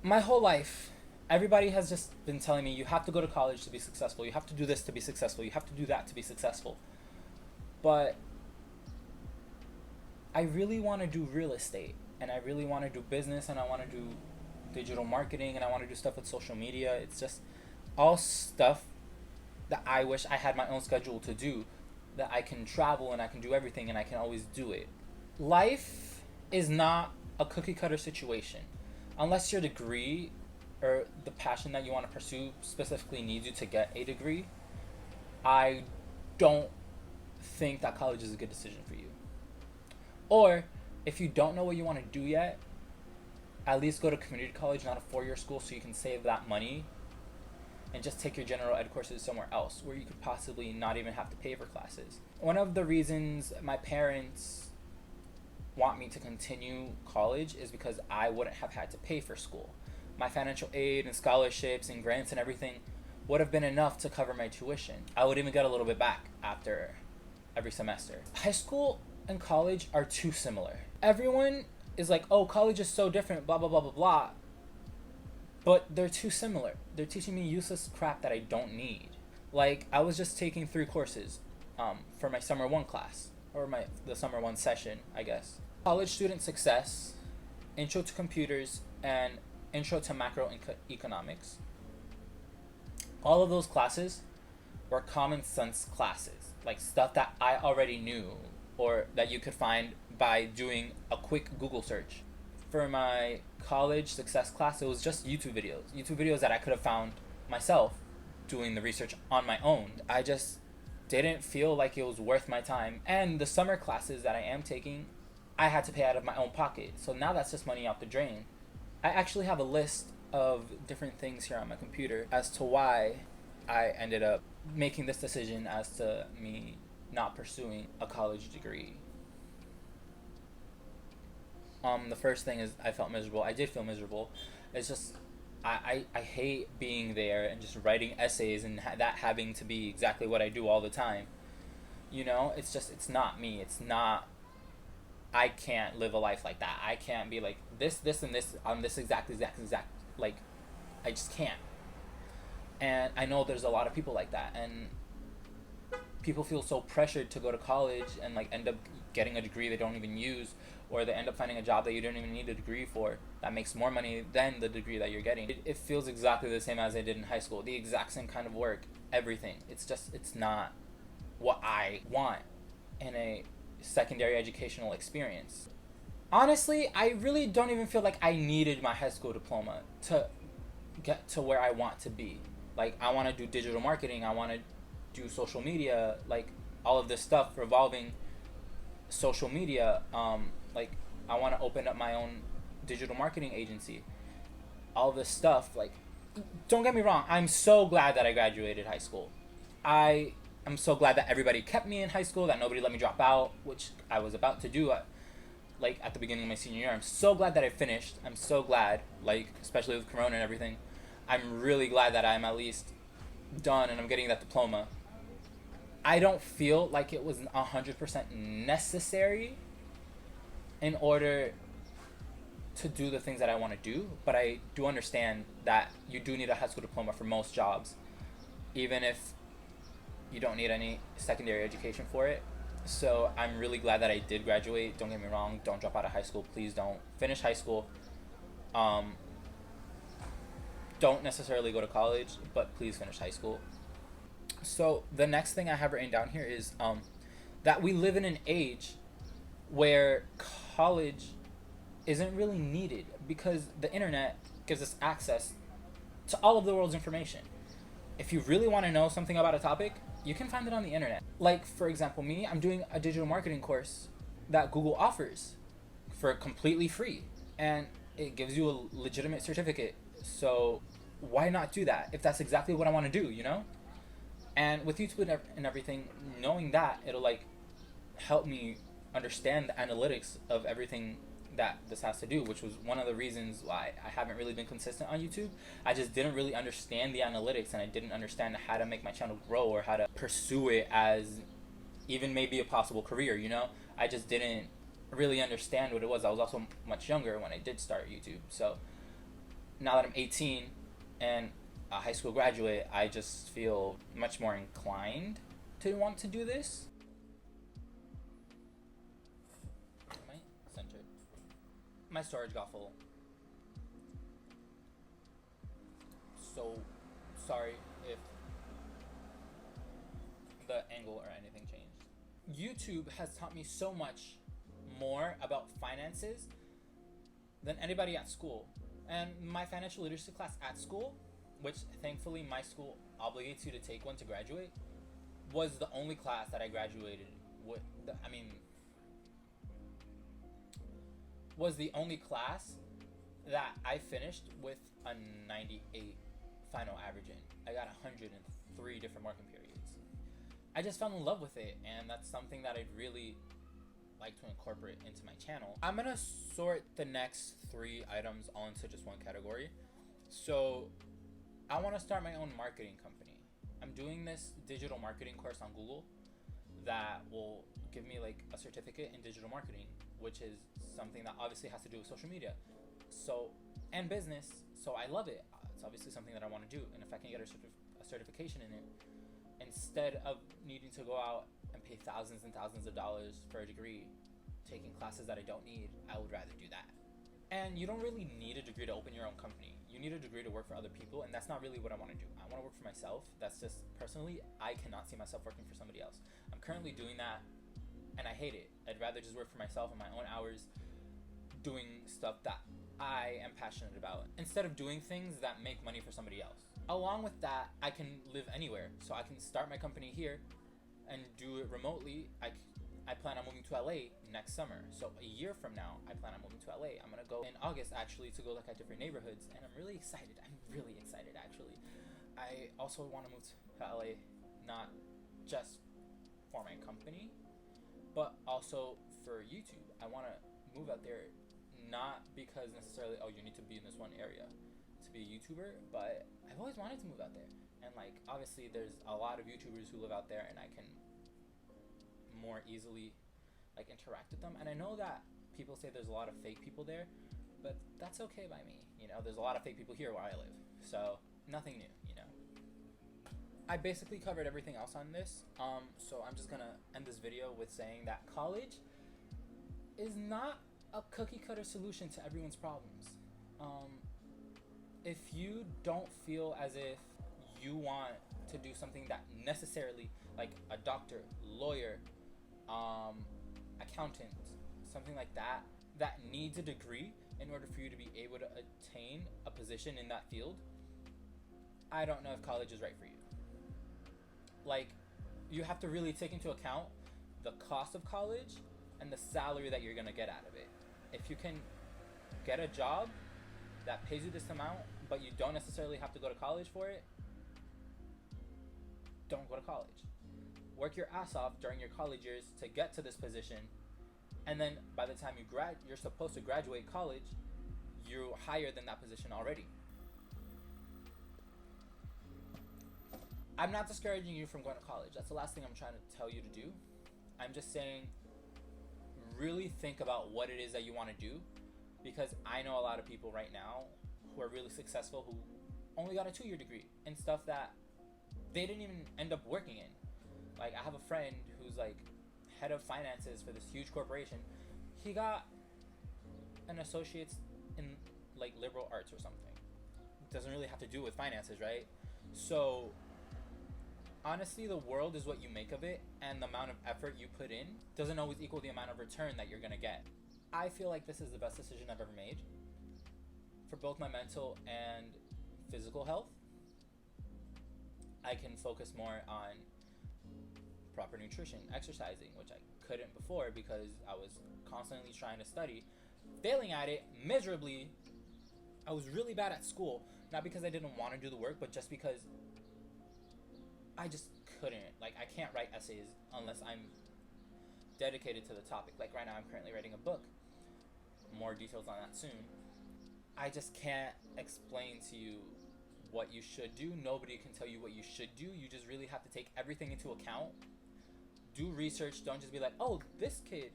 My whole life, everybody has just been telling me you have to go to college to be successful. You have to do this to be successful. You have to do that to be successful. But I really want to do real estate, and I really want to do business, and I want to do digital marketing, and I want to do stuff with social media. It's just all stuff that I wish I had my own schedule to do, that I can travel and I can do everything and I can always do it. Life is not a cookie cutter situation. Unless your degree or the passion that you want to pursue specifically needs you to get a degree, I don't think that college is a good decision for you. Or if you don't know what you want to do yet, at least go to community college, not a 4-year school, so you can save that money and just take your general ed courses somewhere else where you could possibly not even have to pay for classes. One of the reasons my parents want me to continue college is because I wouldn't have had to pay for school. My financial aid and scholarships and grants and everything would have been enough to cover my tuition. I would even get a little bit back after every semester. High school and college are too similar. Everyone is like, oh, college is so different, blah, blah, blah, blah, blah. But they're too similar. They're teaching me useless crap that I don't need. Like, I was just taking 3 courses for my summer 1 class, or the summer 1 session, I guess. College student success, intro to computers, and intro to macroeconomics. All of those classes were common sense classes, like stuff that I already knew, or that you could find by doing a quick Google search. For my college success class, it was just YouTube videos that I could have found myself doing the research on my own. I just didn't feel like it was worth my time. And the summer classes that I am taking, I had to pay out of my own pocket. So now that's just money out the drain. I actually have a list of different things here on my computer as to why I ended up making this decision as to me not pursuing a college degree. The first thing is I felt miserable. I did feel miserable. It's just I hate being there and just writing essays and that having to be exactly what I do all the time. You know, it's not me. It's not. I can't live a life like that. I can't be like this, and this on this exact. Like, I just can't. And I know there's a lot of people like that, and people feel so pressured to go to college and like end up getting a degree they don't even use, or they end up finding a job that you don't even need a degree for that makes more money than the degree that you're getting. It feels exactly the same as I did in high school. The exact same kind of work, everything. It's not what I want in a secondary educational experience. Honestly, I really don't even feel like I needed my high school diploma to get to where I want to be. Like, I want to do digital marketing, I want to do social media, like all of this stuff revolving social media. Like, I want to open up my own digital marketing agency. All this stuff, like, don't get me wrong, I'm so glad that I graduated high school. I am so glad that everybody kept me in high school, that nobody let me drop out, which I was about to do at the beginning of my senior year. I'm so glad that I finished. I'm so glad, like, especially with Corona and everything. I'm really glad that I'm at least done and I'm getting that diploma. I don't feel like it was 100% necessary in order to do the things that I want to do, but I do understand that you do need a high school diploma for most jobs, even if you don't need any secondary education for it. So I'm really glad that I did graduate. Don't get me wrong, don't drop out of high school. Please don't. Finish high school. Don't necessarily go to college, but please finish high school. So the next thing I have written down here is that we live in an age where college isn't really needed because the internet gives us access to all of the world's information. If you really want to know something about a topic, you can find it on the internet. Like, for example, me, I'm doing a digital marketing course that Google offers for completely free, and it gives you a legitimate certificate. So why not do that if that's exactly what I want to do, you know? And with YouTube and everything, knowing that, it'll like help me understand the analytics of everything that this has to do, which was one of the reasons why I haven't really been consistent on YouTube. I just didn't really understand the analytics, and I didn't understand how to make my channel grow or how to pursue it as even maybe a possible career, you know? I just didn't really understand what it was. I was also much younger when I did start YouTube. So now that I'm 18 and a high school graduate, I just feel much more inclined to want to do this. Am I centered? My storage got full. So sorry if the angle or anything changed. YouTube has taught me so much more about finances than anybody at school. And my financial literacy class at school, which thankfully my school obligates you to take one to graduate, was the only class that I graduated with. Was the only class that I finished with a 98 final average in. I got 103 different marking periods. I just fell in love with it, and that's something that I'd really like to incorporate into my channel. I'm gonna sort the next 3 items all into just one category. So I want to start my own marketing company. I'm doing this digital marketing course on Google that will give me like a certificate in digital marketing, which is something that obviously has to do with social media, so, and business. So I love it. It's obviously something that I want to do, and if I can get a certification in it, instead of needing to go out and pay thousands and thousands of dollars for a degree taking classes that I don't need, I would rather do that. And you don't really need a degree to open your own company. You need a degree to work for other people, and that's not really what I want to do. I want to work for myself. That's just, personally, I cannot see myself working for somebody else. I'm currently doing that, and I hate it. I'd rather just work for myself in my own hours, doing stuff that I am passionate about, instead of doing things that make money for somebody else. Along with that, I can live anywhere. So I can start my company here and do it remotely. I plan on moving to LA next summer. So a year from now, I plan on moving to LA. I'm gonna go in August actually to go look at different neighborhoods, and I'm really excited. Actually. I also want to move to LA, not just for my company, but also for YouTube. I want to move out there, not because necessarily, oh, you need to be in this one area to be a YouTuber, but I've always wanted to move out there. And like, obviously there's a lot of YouTubers who live out there, and I can more easily like interact with them. And I know that people say there's a lot of fake people there, but that's okay by me. You know, there's a lot of fake people here where I live, so nothing new, you know. I basically covered everything else on this, so I'm just gonna end this video with saying that college is not a cookie cutter solution to everyone's problems. If you don't feel as if you want to do something that necessarily, like a doctor, lawyer, accountant, something like that, that needs a degree in order for you to be able to attain a position in that field, I don't know if college is right for you. Like, you have to really take into account the cost of college and the salary that you're gonna get out of it. If you can get a job that pays you this amount, but you don't necessarily have to go to college for it, don't go to college. Work your ass off during your college years to get to this position, and then by the time you're supposed to graduate college, you're higher than that position already. I'm not discouraging you from going to college. That's the last thing I'm trying to tell you to do. I'm just saying, really think about what it is that you want to do, because I know a lot of people right now who are really successful who only got a 2-year degree in stuff that they didn't even end up working in. Like, I have a friend who's like head of finances for this huge corporation. He got an associate's in like liberal arts or something. It doesn't really have to do with finances, right? So honestly, the world is what you make of it, and the amount of effort you put in doesn't always equal the amount of return that you're gonna get. I feel like this is the best decision I've ever made for both my mental and physical health. I can focus more on proper nutrition, exercising, which I couldn't before because I was constantly trying to study, failing at it miserably. I was really bad at school, not because I didn't want to do the work, but just because I just couldn't. Like, I can't write essays unless I'm dedicated to the topic. Like right now, I'm currently writing a book. More details on that soon. I just can't explain to you what you should do. Nobody can tell you what you should do. You just really have to take everything into account. Do research. Don't just be like, oh, this kid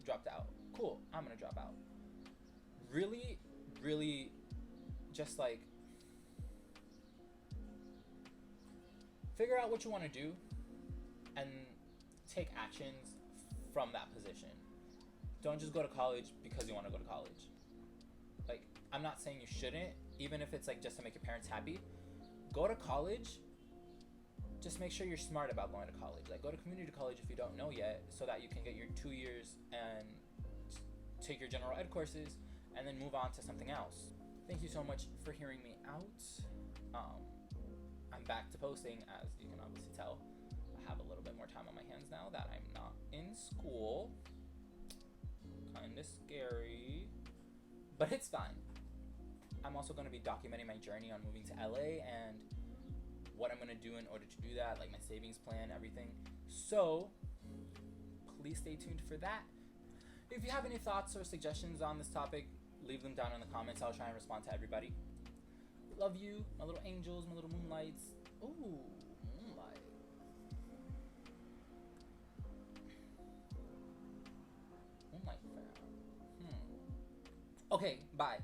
dropped out. Cool, I'm gonna drop out. Really, really just like figure out what you want to do and take actions from that position. Don't just go to college because you want to go to college. Like, I'm not saying you shouldn't, even if it's like just to make your parents happy. Go to college. Just make sure you're smart about going to college. Like, go to community college if you don't know yet, so that you can get your 2 years and take your general ed courses and then move on to something else. Thank you so much for hearing me out. I'm back to posting, as you can obviously tell. I have a little bit more time on my hands now that I'm not in school. Kinda scary, but it's fine. I'm also going to be documenting my journey on moving to LA and what I'm going to do in order to do that, like my savings plan, everything. So please stay tuned for that. If you have any thoughts or suggestions on this topic, leave them down in the comments. I'll try and respond to everybody. Love you, my little angels, my little moonlights. Ooh, moonlight. Moonlight fair. Okay, bye.